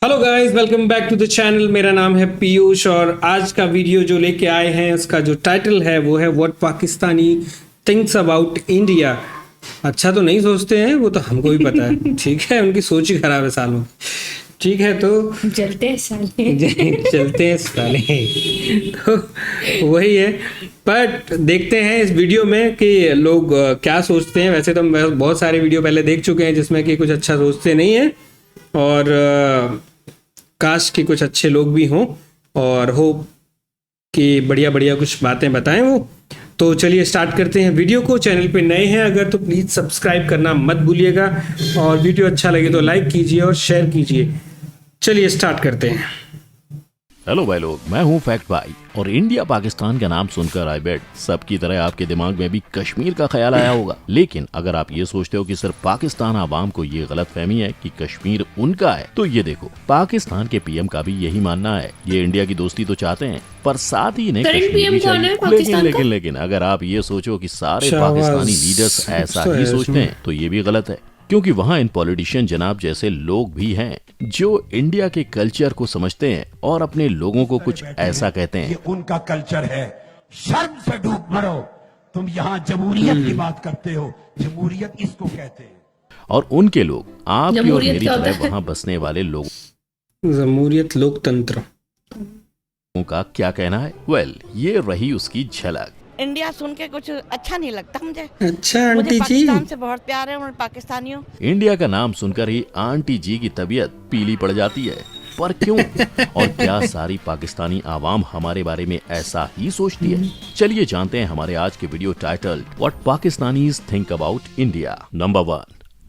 Hello guys, welcome back to the channel. मेरा नाम है पीयूष और आज का वीडियो जो लेके आए हैं उसका जो टाइटल है वो है what Pakistani thinks about India. अच्छा तो नहीं सोचते हैं, वो तो हमको भी पता है। ठीक है, उनकी सोच ही खराब है सालों की। ठीक है, तो जलते हैं साले। चलते हैं साले। तो वही है, बट देखते हैं इस वीडियो में कि लोग क्या सोचते हैं। वैसे तो हम बहुत सारे वीडियो पहले देख चुके हैं जिसमें कि कुछ अच्छा सोचते नहीं है और काश कि कुछ अच्छे लोग भी हों और होप कि बढ़िया बढ़िया कुछ बातें बताएं वो। तो चलिए स्टार्ट करते हैं वीडियो को। चैनल पे नए हैं अगर तो प्लीज़ सब्सक्राइब करना मत भूलिएगा और वीडियो अच्छा लगे तो लाइक कीजिए और शेयर कीजिए। चलिए स्टार्ट करते हैं। हेलो भाई लोग, मैं हूं फैक्ट भाई और इंडिया पाकिस्तान का नाम सुनकर आई बेट सबकी तरह आपके दिमाग में भी कश्मीर का ख्याल आया होगा। लेकिन अगर आप ये सोचते हो कि सिर्फ पाकिस्तान आवाम को ये गलत फहमी है कि कश्मीर उनका है, तो ये देखो, पाकिस्तान के पीएम का भी यही मानना है। ये इंडिया की दोस्ती तो चाहते हैं पर साथ ही इन्हें कश्मीर भी चाहिए। लेकिन अगर आप ये सोचो कि सारे पाकिस्तानी लीडर्स ऐसा ही सोचते हैं तो ये भी गलत है, क्योंकि वहाँ इन पॉलिटिशियन जनाब जैसे लोग भी हैं जो इंडिया के कल्चर को समझते हैं और अपने लोगों को कुछ ऐसा कहते हैं। ये उनका कल्चर है, शर्म से डूब मरो। तुम यहाँ जमहूरियत की बात करते हो, जमहूरियत इसको कहते हैं। और उनके लोग आपकी और मेरी तरह वहाँ बसने वाले लोगों जमहूरियत लोकतंत्र का क्या कहना है? वेल, ये रही उसकी झलक। इंडिया सुन के कुछ अच्छा नहीं लगता मुझे। अच्छा मुझे आंटी जी, पाकिस्तान से बहुत प्यार है और पाकिस्तानियों। इंडिया का नाम सुनकर ही आंटी जी की तबीयत पीली पड़ जाती है। पर क्यों? और क्या सारी पाकिस्तानी आवाम हमारे बारे में ऐसा ही सोचती है? चलिए जानते हैं हमारे आज के video title what Pakistanis think about India. Number 1,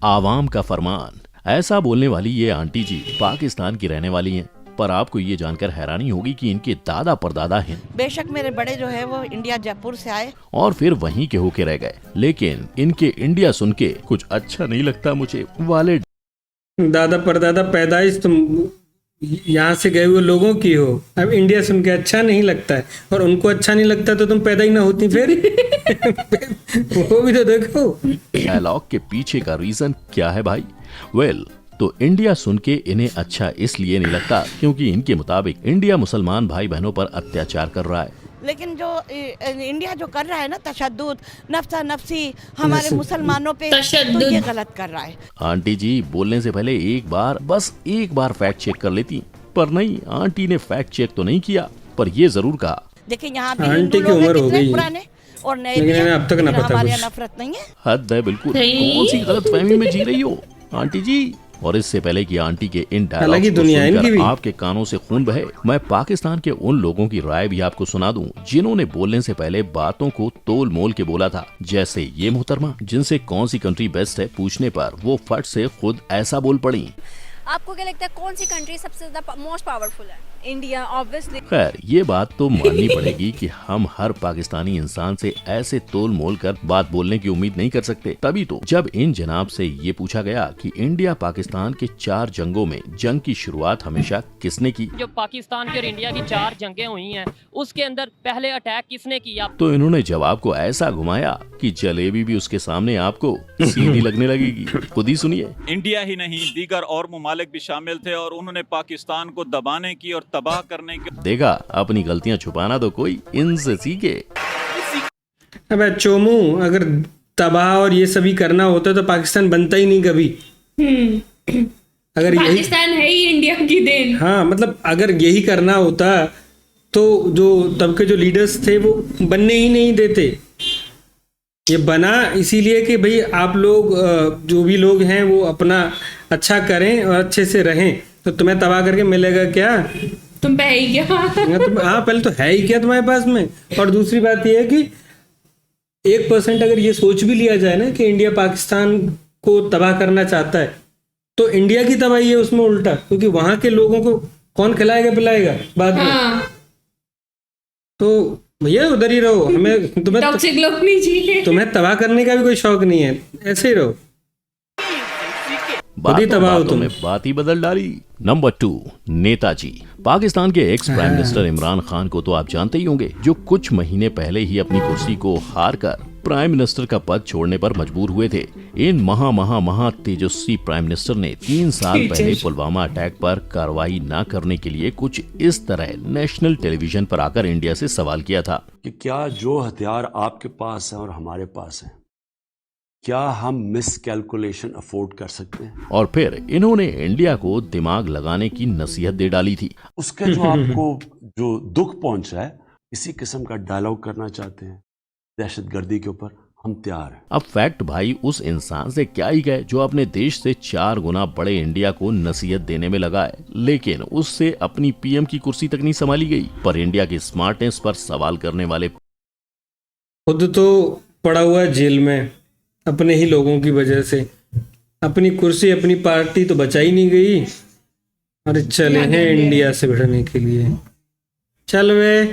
आवाम का फरमान। ऐसा बोलने वाली ये आंटी जी पाकिस्तान की रहने वाली हैं, पर आपको ये जानकर हैरानी होगी कि इनके दादा परदादा हैं। बेशक मेरे बड़े जो है वो इंडिया जयपुर से आए और फिर वहीं के होके रह गए, लेकिन इनके इंडिया सुन के कुछ अच्छा नहीं लगता मुझे वाले दादा परदादा पैदाइश तुम यहाँ से गए हुए लोगों की हो। अब इंडिया सुन के अच्छा नहीं लगता है और उनको अच्छा नहीं लगता तो तुम पैदा ही ना होती फिर। वो भी तो देखो। डायलॉग के पीछे का रीजन क्या है भाई? वेल, तो इंडिया सुन के इन्हें अच्छा इसलिए नहीं लगता क्योंकि इनके मुताबिक इंडिया मुसलमान भाई बहनों पर अत्याचार कर रहा है। लेकिन जो इंडिया जो कर रहा है ना तशद्दुद, नफ्सा नफ्सी हमारे मुसलमानों पे, तो ये गलत कर रहा है। आंटी जी बोलने से पहले बस एक बार फैक्ट चेक कर लेती, पर नहीं, आंटी ने फैक्ट चेक तो नहीं किया, पर ये जरूर कहा। देखिए यहाँ भी आंटी की उम्र हो गई पुराने और नए लेकिन इन्हें अब तक ना पता हमारे कुछ। नफरत नहीं है। हद है बिल्कुल। कौन सी गलत फहमी में जी रही हो आंटी जी? और इससे पहले कि आंटी के इन डायलॉग्स को सुनकर आपके कानों से खून बहे, मैं पाकिस्तान के उन लोगों की राय भी आपको सुना दूं जिन्होंने बोलने से पहले बातों को तोल मोल के बोला था। जैसे ये मोहतरमा, जिनसे कौन सी कंट्री बेस्ट है पूछने पर वो फट से खुद ऐसा बोल पड़ी। आपको क्या लगता है कौन सी कंट्री सबसे ज्यादा मोस्ट पावरफुल है? India obviously. खैर, ये बात तो माननी पड़ेगी कि हम हर पाकिस्तानी इंसान से ऐसे तोल मोल कर बात बोलने की उम्मीद नहीं कर सकते। तभी तो जब इन जनाब से ये पूछा गया कि इंडिया पाकिस्तान के 4 जंगों में जंग की शुरुआत हमेशा किसने की, जो पाकिस्तान की और इंडिया की 4 जंगें हुई हैं उसके अंदर पहले अटैक किसने किया? तो इन्होंने जवाब को ऐसा घुमाया कि जलेबी भी उसके सामने आपको सीधी लगने लगेगी। खुद ही सुनिए। इंडिया ही नहीं, दीगर और ममालिक भी शामिल थे और उन्होंने पाकिस्तान को दबाने की और तबाह करने की। देखा, अपनी गलतियां छुपाना तो कोई इनसे सीखे। अबे चोमू, अगर तबाह और ये सभी करना होता तो पाकिस्तान बनता ही नहीं कभी। अगर यही पाकिस्तान है ही इंडिया की देन। हाँ, मतलब अगर यही करना होता तो जो तब के जो लीडर्स थे वो बनने ही नहीं देते। ये बना इसीलिए कि भाई आप लोग जो भी लोग हैं वो अपना अच्छा करें और अच्छे से रहें। तो तुम्हें तबाह करके मिलेगा क्या? तुम पे ही क्या? हाँ, पहले तो है ही क्या तुम्हारे पास में। और दूसरी बात यह है कि 1% अगर ये सोच भी लिया जाए ना कि इंडिया पाकिस्तान को तबाह करना चाहता है तो इंडिया की तबाही है उसमें उल्टा, क्योंकि वहां के लोगों को कौन खिलाएगा पिलाएगा बाद में। तो भैया उधर ही रहो, हमें टॉक्सिक लोग नहीं चाहिए। तुम्हें तबाह करने का भी कोई शौक नहीं है, ऐसे ही रहो। बातों में बात ही बदल डाली। नंबर 2, नेताजी। पाकिस्तान के ex prime minister Imran Khan को तो आप जानते ही होंगे, जो कुछ महीने पहले ही अपनी कुर्सी को हार कर प्राइम मिनिस्टर का पद छोड़ने पर मजबूर हुए थे। इन महा तेजस्वी प्राइम मिनिस्टर ने 3 साल पहले पुलवामा अटैक पर कार्रवाई न करने के लिए कुछ इस तरह नेशनल टेलीविजन पर आकर इंडिया से सवाल किया था कि क्या जो हथियार आपके पास है और हमारे पास है, क्या हम मिसकैलकुलेशन अफोर्ड कर सकते हैं? और फिर इन्होंने इंडिया को दिमाग लगाने की नसीहत दे डाली थी। उसके जो आपको जो दुख पहुंचा है, इसी किस्म का डायलॉग करना चाहते हैं दहशतगर्दी के ऊपर, हम तैयार हैं। अब फैक्ट भाई उस इंसान से क्या ही गए जो अपने देश से 4 गुना बड़े इंडिया को नसीहत देने में लगा है, लेकिन उससे अपनी पीएम की कुर्सी तक नहीं संभाली गई। पर इंडिया की स्मार्टनेस पर सवाल करने वाले खुद तो पड़ा हुआ है जेल में अपने ही लोगों की वजह से, अपनी कुर्सी अपनी पार्टी तो बचा ही नहीं गई, अरे चले हैं इंडिया से भिड़ने के लिए। चल वे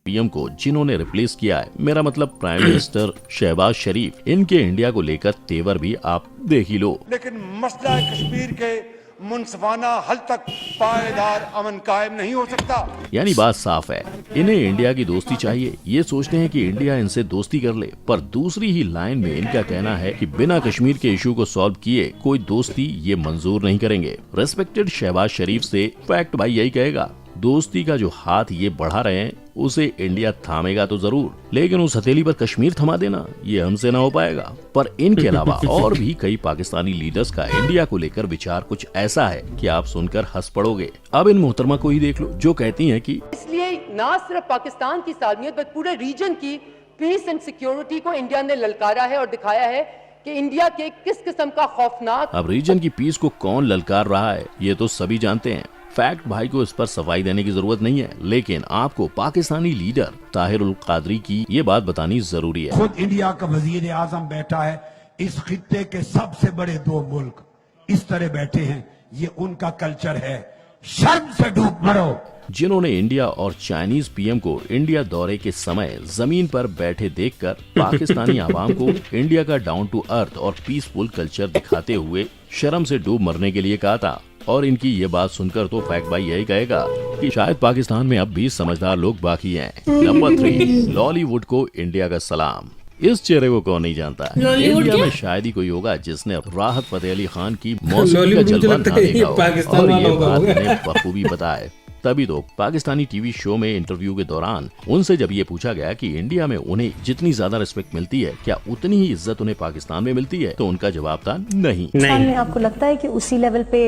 पीएम को जिन्होंने रिप्लेस किया है, मेरा मतलब प्राइम मिनिस्टर शहबाज शरीफ, इनके इंडिया को लेकर तेवर भी आप देख ही लो। लेकिन मसला कश्मीर के मुनसफाना हल तक पायदार अमन कायम नहीं हो सकता। यानी बात साफ है, इन्हें इंडिया की दोस्ती चाहिए। ये सोचते हैं कि इंडिया इनसे दोस्ती कर ले, पर दूसरी ही लाइन में इनका कहना है कि बिना कश्मीर के इशू को सॉल्व किए कोई दोस्ती ये मंजूर नहीं करेंगे। रेस्पेक्टेड शहबाज शरीफ से फैक्ट भाई यही कहेगा, दोस्ती का जो हाथ ये बढ़ा रहे हैं उसे इंडिया थामेगा तो जरूर, लेकिन उस हथेली पर कश्मीर थमा देना ये हमसे ना हो पाएगा। पर इनके अलावा और भी कई पाकिस्तानी लीडर्स का इंडिया को लेकर विचार कुछ ऐसा है कि आप सुनकर हंस पड़ोगे। अब इन मोहतरमा को ही देख लो जो कहती हैं कि इसलिए ना सिर्फ पाकिस्तान की सालमियत बल्कि पूरे रीजन की पीस एंड सिक्योरिटी को इंडिया ने ललकारा है और दिखाया है कि इंडिया के किस किस्म का खौफनाक। अब रीजन की पीस को कौन ललकार रहा है ये तो सभी जानते हैं। फैक्ट भाई को इस पर सफाई देने की जरूरत नहीं है, लेकिन आपको पाकिस्तानी लीडर ताहिर उल कादरी की ये बात बतानी जरूरी है। खुद इंडिया का वजीर आजम बैठा है, इस खित्ते के सबसे बड़े 2 मुल्क इस तरह बैठे हैं, ये उनका कल्चर है, शर्म से डूब मरो। जिन्होंने इंडिया और चाइनीज पीएम को इंडिया दौरे के समय जमीन पर बैठे देखकर पाकिस्तानी आवाम को इंडिया का डाउन टू अर्थ और पीसफुल कल्चर दिखाते हुए शर्म से डूब मरने के लिए कहा था। और इनकी ये बात सुनकर तो फैक्ट भाई यही कहेगा कि शायद पाकिस्तान में अब भी समझदार लोग बाकी हैं। नंबर 3, लॉलीवुड को इंडिया का सलाम। इस चेहरे को कौन नहीं जानता है। इंडिया में शायद ही कोई होगा जिसने राहत फतेह अली खान की मौसीकी का जलवा ना देखा हो, और ये बात इन्हें बखूबी पता है। तभी तो पाकिस्तानी टीवी शो में इंटरव्यू के दौरान उनसे जब ये पूछा गया कि इंडिया में उन्हें जितनी ज्यादा रिस्पेक्ट मिलती है, क्या उतनी ही इज्जत उन्हें पाकिस्तान में मिलती है, तो उनका जवाब था नहीं। में आपको लगता है कि उसी लेवल पे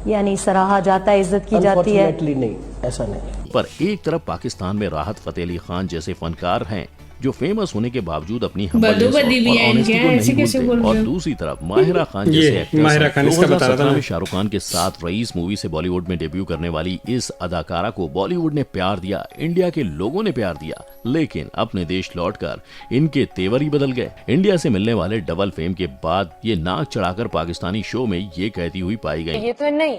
यानी सराहा जाता है, इज्जत की जाती है? नहीं, ऐसा नहीं। पर एक तरफ पाकिस्तान में राहत फतेह अली खान जैसे फनकार हैं जो फेमस होने के बावजूद अपनी humbleness और honesty को नहीं भूलते, और दूसरी तरफ माहिरा खान जैसे एक्ट्रेस 2017 में शाहरुख खान के साथ रईस मूवी से बॉलीवुड में डेब्यू करने वाली इस अदाकारा को बॉलीवुड ने प्यार दिया, इंडिया के लोगों ने प्यार दिया, लेकिन अपने देश लौटकर इनके तेवर ही बदल गए। इंडिया से मिलने वाले डबल फेम के बाद ये नाक चढ़ाकर पाकिस्तानी शो में ये कहती हुई पाई गई, ये तो नहीं,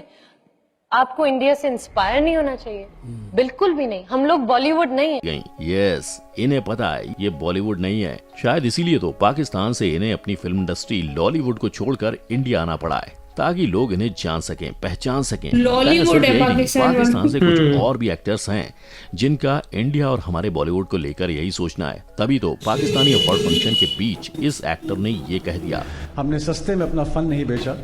आपको इंडिया से इंस्पायर नहीं होना चाहिए, बिल्कुल भी नहीं, हम लोग बॉलीवुड नहीं है। यस, इन्हें पता है ये बॉलीवुड नहीं है। शायद इसीलिए तो पाकिस्तान से इन्हें अपनी फिल्म इंडस्ट्री लॉलीवुड को छोड़कर इंडिया आना पड़ा है, ताकि लोग इन्हें जान सकें, पहचान सकें। लॉलीवुड है पाकिस्तान से कुछ और भी एक्टर्स हैं जिनका इंडिया और हमारे बॉलीवुड को लेकर यही सोचना है। तभी तो पाकिस्तानी अवार्ड फंक्शन के बीच इस एक्टर ने ये कह दिया, हमने सस्ते में अपना फन नहीं बेचा,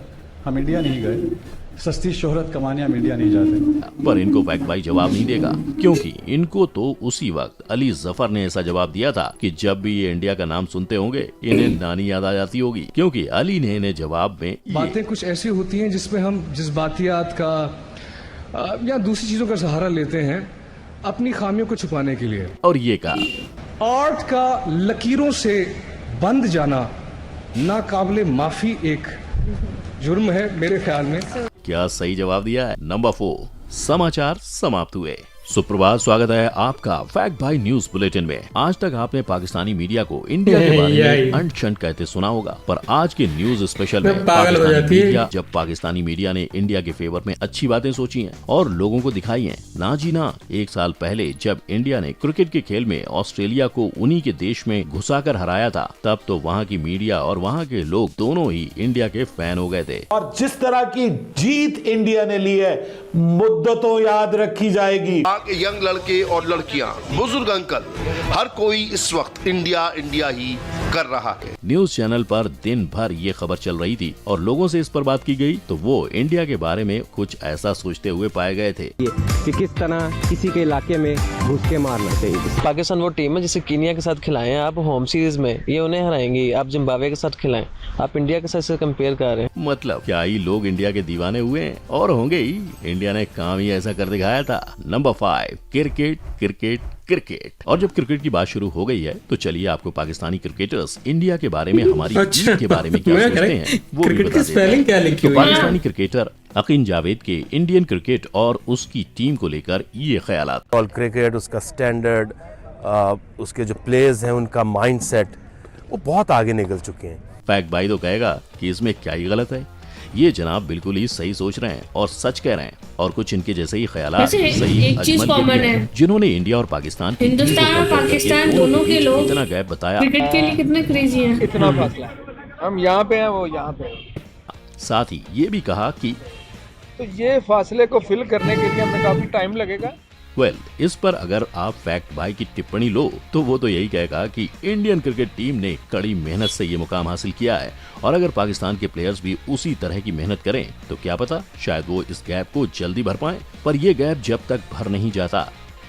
हम इंडिया नहीं गए, सस्ती शोहरत कमाने हम इंडिया नहीं जाते। पर इनको फैक्ट भाई जवाब नहीं देगा, क्योंकि इनको तो उसी वक्त अली जफर ने ऐसा जवाब दिया था कि जब भी ये इंडिया का नाम सुनते होंगे इन्हें नानी याद आ जाती होगी, क्योंकि अली ने इन्हें जवाब में बातें कुछ ऐसी होती हैं जिसमें हम जज्बातियात का या दूसरी चीजों का सहारा लेते हैं अपनी खामियों को छुपाने के लिए। और ये कहा, आर्ट का लकीरों से बंद जाना नाकाबिले माफी एक जुर्म है मेरे ख्याल में। क्या सही जवाब दिया है? नंबर 4, समाचार समाप्त हुए। सुप्रभात, स्वागत है आपका फैक्ट भाई न्यूज बुलेटिन में। आज तक आपने पाकिस्तानी मीडिया को इंडिया के बारे में अंट-शंट कहते सुना होगा, पर आज के न्यूज स्पेशल में जब पाकिस्तानी मीडिया ने इंडिया के फेवर में अच्छी बातें सोची हैं और लोगों को दिखाई हैं। ना जी ना, 1 साल पहले जब इंडिया ने क्रिकेट के खेल में ऑस्ट्रेलिया को उन्हीं के देश में घुसाकर हराया था, तब तो वहाँ की मीडिया और वहाँ के लोग दोनों ही इंडिया के फैन हो गए थे। और जिस तरह की जीत इंडिया ने ली है, मुद्दतों याद रखी जाएगी। वहाँ के यंग लड़के और लड़कियां, बुजुर्ग अंकल, हर कोई इस वक्त इंडिया इंडिया ही कर रहा है। न्यूज चैनल पर दिन भर ये खबर चल रही थी और लोगों से इस पर बात की गई तो वो इंडिया के बारे में कुछ ऐसा सोचते हुए पाए गए थे कि किस तरह किसी के इलाके में घुस के मारना चाहिए। पाकिस्तान वो टीम है जिसे कीनिया के साथ खिलाएं आप होम सीरीज में, ये उन्हें हराएंगी। आप जिम्बाब्वे के साथ खिलाएं, आप इंडिया के साथ से कंपेयर कर रहे हैं। मतलब क्या ही लोग इंडिया के दीवाने हुए हैं और होंगे ही। इंडिया ने काम ही ऐसा कर दिखाया था। Number 5, cricket cricket cricket. और जब क्रिकेट की बात शुरू हो गई है तो चलिए आपको पाकिस्तानी क्रिकेटर्स इंडिया के बारे में, हमारी टीम के बारे में क्या सोचते हैं वो भी बता देते हैं। तो पाकिस्तानी क्रिकेटर अकीन जावेद के इंडियन क्रिकेट और उसकी टीम को लेकर ये ख्यालात। ऑल क्रिकेट, उसका स्टैंडर्ड, उसके जो प्लेयर्स हैं, उनका माइंडसेट, वो बहुत आगे निकल चुके हैं। फैक्ट भाई तो कहेगा कि इसमें क्या ही गलत है। ये जनाब बिल्कुल ही सही सोच रहे हैं और सच कह रहे हैं और कुछ इनके जैसे ही ख्यालात सही एक चीज कॉमन है, जिन्होंने इंडिया और पाकिस्तान, हिंदुस्तान और पाकिस्तान दोनों के लोग इतना गैप बताया। क्रिकेट के लिए कितने क्रेजी हैं। इतना फासला है, हम यहाँ पे हैं, वो यहाँ पे हैं। साथ ही ये भी कहा कि तो ये फासले को फिल करने के लिए हमें काफी टाइम लगेगा। इस पर अगर आप फैक्ट भाई की टिप्पणी लो तो वो तो यही कहेगा कि इंडियन क्रिकेट टीम ने कड़ी मेहनत से ये मुकाम हासिल किया है और अगर पाकिस्तान के प्लेयर्स भी उसी तरह की मेहनत करें तो क्या पता शायद वो इस गैप को जल्दी भर पाएं। पर ये गैप जब तक भर नहीं जाता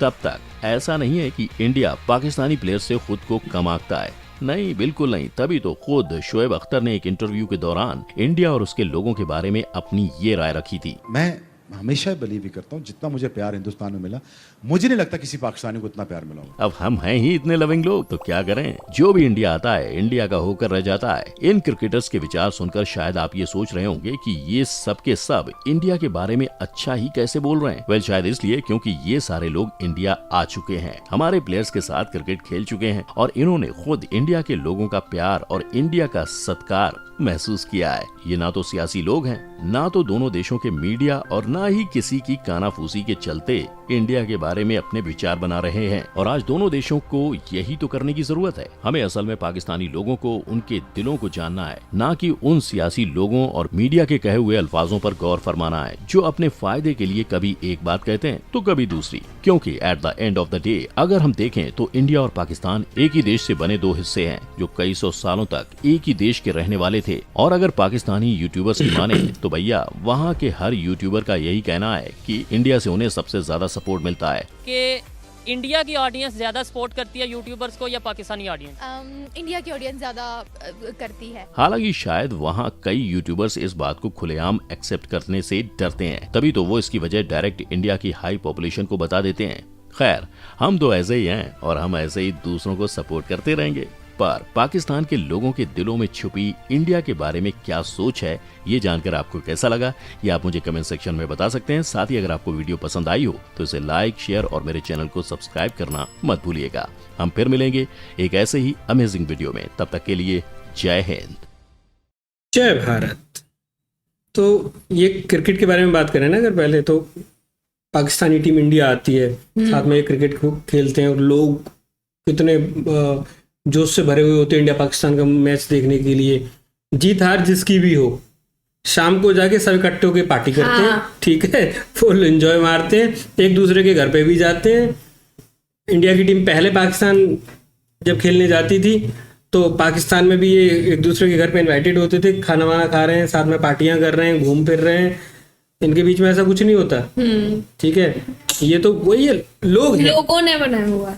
तब तक ऐसा नहीं है कि इंडिया पाकिस्तानी प्लेयर्स से खुद को कम आंकता है। नहीं, बिल्कुल नहीं। तभी तो खुद शोएब अख्तर ने एक इंटरव्यू के दौरान इंडिया और उसके लोगों के बारे में अपनी ये राय रखी थी। मैं हमेशा बिलीव ही करता हूँ जितना मुझे प्यार हिंदुस्तान में मिला, मुझे नहीं लगता किसी पाकिस्तानी को इतना प्यार मिला होगा। अब हम हैं ही इतने लविंग लोग तो क्या करें। जो भी इंडिया आता है इंडिया का होकर रह जाता है। इन क्रिकेटर्स के विचार सुनकर शायद आप ये सोच रहे होंगे कि ये सब के सब इंडिया के बारे में अच्छा ही कैसे बोल रहे हैं। शायद इसलिए क्योंकि ये सारे लोग इंडिया आ चुके हैं, हमारे प्लेयर्स के साथ क्रिकेट खेल चुके हैं और इन्होंने खुद इंडिया के लोगों का प्यार और इंडिया का सत्कार महसूस किया है। ये ना तो सियासी लोग हैं, ना तो दोनों देशों के मीडिया और ना ही किसी की कानाफूसी के चलते इंडिया के बारे में अपने विचार बना रहे हैं। और आज दोनों देशों को यही तो करने की जरूरत है। हमें असल में पाकिस्तानी लोगों को उनके दिलों को जानना है, ना कि उन सियासी लोगों और मीडिया के कहे हुए अल्फाजों पर गौर फरमाना है जो अपने फायदे के लिए कभी एक बात कहते हैं तो कभी दूसरी। क्योंकि at the end of the day अगर हम देखें तो इंडिया और पाकिस्तान एक ही देश से बने दो हिस्से हैं जो कई सौ सालों तक एक ही देश के रहने वाले थे। और अगर पाकिस्तानी यूट्यूबर्स की माने तो भैया वहाँ के हर यूट्यूबर का यही कहना है कि इंडिया से उन्हें सबसे ज्यादा सपोर्ट मिलता है। कि इंडिया की ऑडियंस ज्यादा सपोर्ट करती है यूट्यूबर्स को या पाकिस्तानी ऑडियंस? इंडिया की ऑडियंस ज्यादा करती है। हालांकि शायद वहाँ कई यूट्यूबर्स इस बात को खुलेआम एक्सेप्ट करने से डरते हैं, तभी तो वो इसकी वजह डायरेक्ट इंडिया की हाई पॉपुलेशन को बता देते हैं। खैर, हम तो ऐसे ही हैं और हम ऐसे ही दूसरों को सपोर्ट करते रहेंगे। पर पाकिस्तान के लोगों के दिलों में छुपी इंडिया के बारे में क्या सोच है, ये जानकर आपको कैसा लगा ये आप मुझे कमेंट सेक्शन में बता सकते हैं। साथ ही अगर आपको वीडियो पसंद आई हो तो इसे लाइक, शेयर और मेरे चैनल को सब्सक्राइब करना मत भूलिएगा। हम फिर मिलेंगे एक ऐसे ही अमेजिंग वीडियो में। तब तक के लिए जय हिंद, जय भारत। तो ये क्रिकेट के बारे में बात करें ना, अगर पहले तो पाकिस्तानी टीम इंडिया आती है, साथ में क्रिकेट खेलते हैं और लोग कितने जोश से भरे हुए होते हैं इंडिया पाकिस्तान का मैच देखने के लिए। जीत हार जिसकी भी हो, शाम को जाके सब इकट्ठे होकर पार्टी करते हैं, ठीक है, फुल एंजॉय मारते हैं, एक दूसरे के घर पे भी जाते हैं। इंडिया की टीम पहले पाकिस्तान जब खेलने जाती थी तो पाकिस्तान में भी ये एक दूसरे के घर पे इनवाइटेड होते थे, खाना वाना खा रहे हैं, साथ में पार्टियां कर रहे हैं, घूम फिर रहे हैं। इनके बीच में ऐसा कुछ नहीं होता, ठीक है। ये तो वही लोग हैं, लोगों ने बनाया हुआ।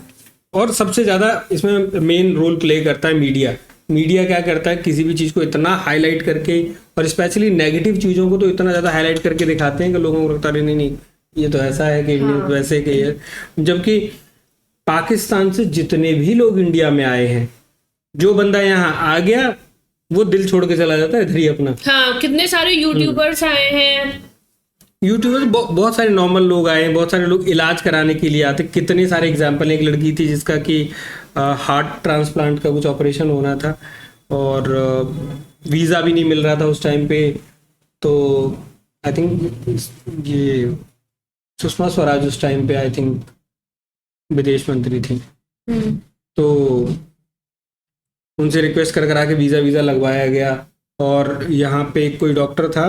और सबसे ज्यादा इसमें मेन रोल प्ले करता है मीडिया। मीडिया क्या करता है, किसी भी चीज को इतना हाईलाइट करके और स्पेशली नेगेटिव चीजों को तो इतना ज्यादा हाईलाइट करके दिखाते हैं कि लोगों को लगता है नहीं ये तो ऐसा है कि वैसे कि है। जबकि पाकिस्तान से जितने भी लोग इंडिया में आए हैं, जो बंदा यहाँ आ गया वो दिल छोड़ के चला जाता है इधर ही अपना। हाँ, कितने सारे यूट्यूबर्स आए हैं, यूट्यूबर्स बहुत सारे नॉर्मल लोग आए हैं, बहुत सारे लोग इलाज कराने के लिए आते। कितने सारे एग्जाम्पल, एक लड़की थी जिसका कि हार्ट ट्रांसप्लांट का कुछ ऑपरेशन होना था और वीज़ा भी नहीं मिल रहा था उस टाइम पे। तो आई थिंक ये सुषमा स्वराज उस टाइम पे आई थिंक विदेश मंत्री थी, तो उनसे रिक्वेस्ट कर करा के वीज़ा लगवाया गया। और यहाँ पे कोई डॉक्टर था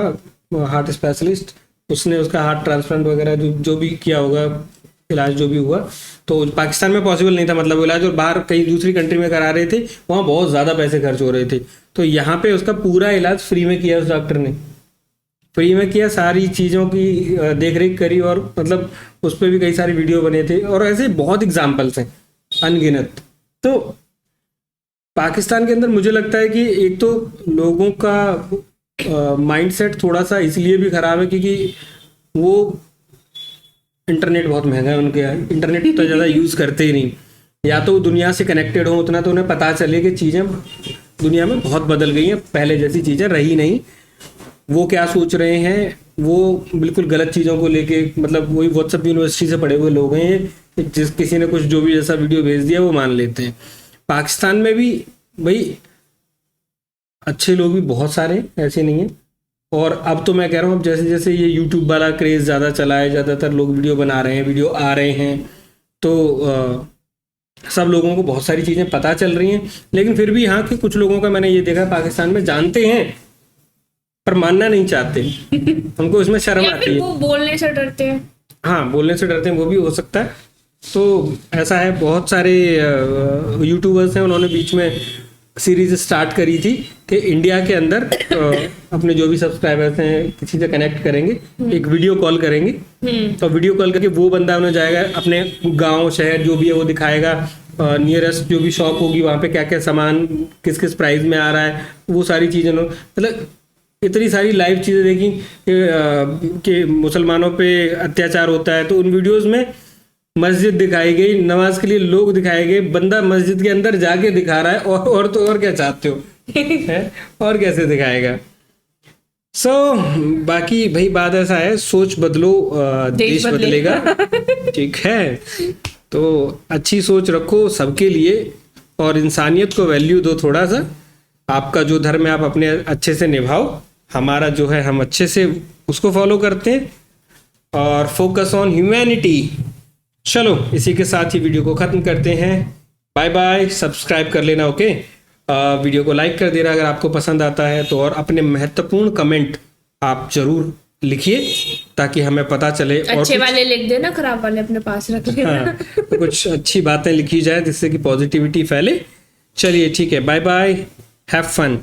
हार्ट स्पेशलिस्ट, उसने उसका हार्ट ट्रांसप्लांट वगैरह जो भी किया होगा इलाज जो भी हुआ, तो पाकिस्तान में पॉसिबल नहीं था मतलब वो इलाज, और बाहर कहीं दूसरी कंट्री में करा रहे थे, वहाँ बहुत ज़्यादा पैसे खर्च हो रहे थे। तो यहाँ पे उसका पूरा इलाज फ्री में किया उस डॉक्टर ने, फ्री में किया, सारी चीज़ों की देख रेख करी, और मतलब उस पर भी कई सारे वीडियो बने थे, और ऐसे बहुत एग्जाम्पल्स हैं अनगिनत। तो पाकिस्तान के अंदर मुझे लगता है कि एक तो लोगों का माइंडसेट थोड़ा सा इसलिए भी ख़राब है क्योंकि वो इंटरनेट बहुत महंगा है उनके यहाँ, इंटरनेट उतना ज़्यादा यूज़ करते ही नहीं, या तो दुनिया से कनेक्टेड हो उतना, तो उन्हें पता चले कि चीज़ें दुनिया में बहुत बदल गई हैं, पहले जैसी चीज़ें रही नहीं, वो क्या सोच रहे हैं, वो बिल्कुल गलत चीज़ों को लेके, मतलब वही व्हाट्सएप यूनिवर्सिटी से पढ़े हुए लोग हैं, जिस किसी ने कुछ जो भी जैसा वीडियो भेज दिया वो मान लेते हैं। पाकिस्तान में भी भाई अच्छे लोग भी बहुत सारे, ऐसे नहीं है। और अब तो मैं कह रहा हूँ, अब जैसे जैसे ये यूट्यूब वाला क्रेज़ ज़्यादा चला है, ज़्यादातर लोग वीडियो बना रहे हैं, वीडियो आ रहे हैं, तो सब लोगों को बहुत सारी चीज़ें पता चल रही हैं। लेकिन फिर भी यहाँ के कुछ लोगों का मैंने ये देखा पाकिस्तान में, जानते हैं पर मानना नहीं चाहते, हमको इसमें शर्म आती है, वो बोलने से डरते हैं। हाँ, बोलने से डरते हैं, वो भी हो सकता है। तो ऐसा है, बहुत सारे यूट्यूबर्स हैं, उन्होंने बीच में सीरीज स्टार्ट करी थी कि इंडिया के अंदर अपने जो भी सब्सक्राइबर्स हैं किसी से कनेक्ट करेंगे, एक वीडियो कॉल करेंगे, तो वीडियो कॉल करके वो बंदा उन्हें जाएगा अपने गांव शहर जो भी है वो दिखाएगा, नियरेस्ट जो भी शॉप होगी वहाँ पे क्या क्या सामान किस किस प्राइस में आ रहा है, वो सारी चीज़ें, मतलब इतनी सारी लाइव चीज़ें देखी कि मुसलमानों पे अत्याचार होता है, तो उन वीडियोज़ में मस्जिद दिखाई गई, नमाज के लिए लोग दिखाए गए, बंदा मस्जिद के अंदर जाके दिखा रहा है, और तो और क्या चाहते हो है? और कैसे दिखाएगा। बाकी भाई बात ऐसा है, सोच बदलो देश बदलेगा। ठीक है, तो अच्छी सोच रखो सबके लिए, और इंसानियत को वैल्यू दो थोड़ा सा। आपका जो धर्म है आप अपने अच्छे से निभाओ, हमारा जो है हम अच्छे से उसको फॉलो करते हैं, और फोकस ऑन ह्यूमैनिटी। चलो इसी के साथ ही वीडियो को ख़त्म करते हैं। बाय बाय, सब्सक्राइब कर लेना, ओके। वीडियो को लाइक कर देना अगर आपको पसंद आता है तो, और अपने महत्वपूर्ण कमेंट आप जरूर लिखिए ताकि हमें पता चले। अच्छे वाले लिख देना, खराब वाले अपने पास रख लेना। हाँ, तो कुछ अच्छी बातें लिखी जाए जिससे कि पॉजिटिविटी फैले। चलिए ठीक है, बाय बाय, हैव फन।